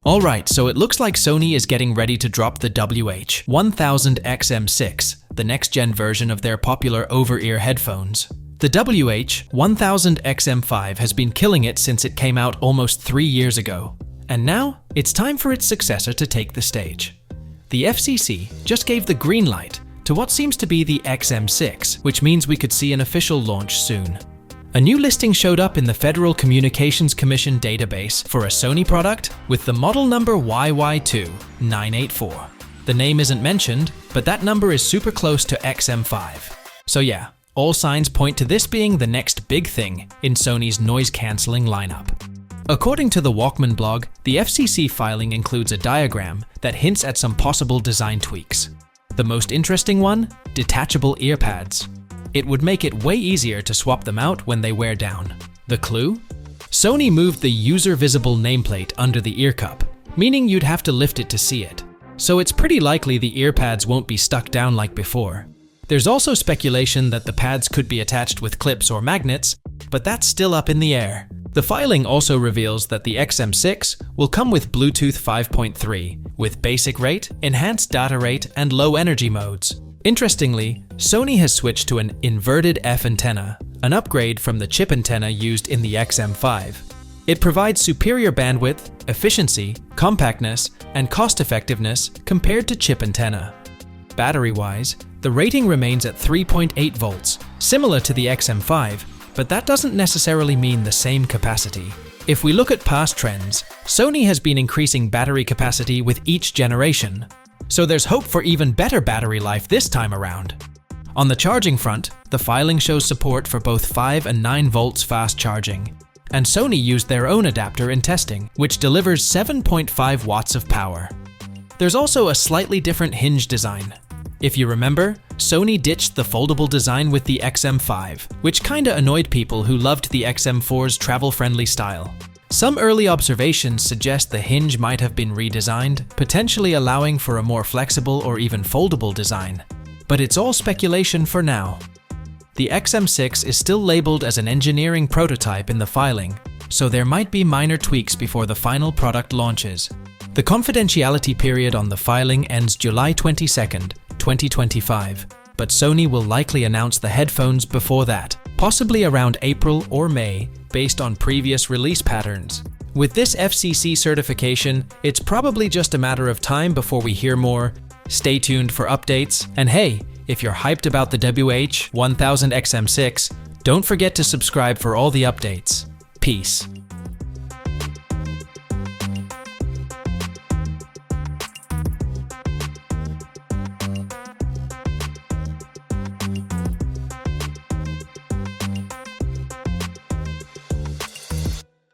Alright, so it looks like Sony is getting ready to drop the WH-1000XM6, the next-gen version of their popular over-ear headphones. The WH-1000XM5 has been killing it since it came out almost 3 years ago. And now, it's time for its successor to take the stage. The FCC just gave the green light to what seems to be the XM6, which means we could see an official launch soon. A new listing showed up in the Federal Communications Commission database for a Sony product with the model number YY2984. The name isn't mentioned, but that number is super close to XM5. So yeah, all signs point to this being the next big thing in Sony's noise-cancelling lineup. According to the Walkman blog, the FCC filing includes a diagram that hints at some possible design tweaks. The most interesting one? Detachable ear pads. It would make it way easier to swap them out when they wear down. The clue? Sony moved the user-visible nameplate under the ear cup, meaning you'd have to lift it to see it. So it's pretty likely the ear pads won't be stuck down like before. There's also speculation that the pads could be attached with clips or magnets, but that's still up in the air. The filing also reveals that the XM6 will come with Bluetooth 5.3, with basic rate, enhanced data rate, and low energy modes. Interestingly, Sony has switched to an inverted F antenna, an upgrade from the chip antenna used in the XM5. It provides superior bandwidth, efficiency, compactness, and cost-effectiveness compared to chip antenna. Battery-wise, the rating remains at 3.8 volts, similar to the XM5, but that doesn't necessarily mean the same capacity. If we look at past trends, Sony has been increasing battery capacity with each generation. So there's hope for even better battery life this time around. On the charging front, the filing shows support for both 5 and 9 volts fast charging. And Sony used their own adapter in testing, which delivers 7.5 watts of power. There's also a slightly different hinge design. If you remember, Sony ditched the foldable design with the XM5, which kinda annoyed people who loved the XM4's travel-friendly style. Some early observations suggest the hinge might have been redesigned, potentially allowing for a more flexible or even foldable design. But it's all speculation for now. The XM6 is still labeled as an engineering prototype in the filing, so there might be minor tweaks before the final product launches. The confidentiality period on the filing ends July 22nd, 2025, but Sony will likely announce the headphones before that, possibly around April or May, based on previous release patterns. With this FCC certification, it's probably just a matter of time before we hear more. Stay tuned for updates, and hey, if you're hyped about the WH-1000XM6, don't forget to subscribe for all the updates. Peace.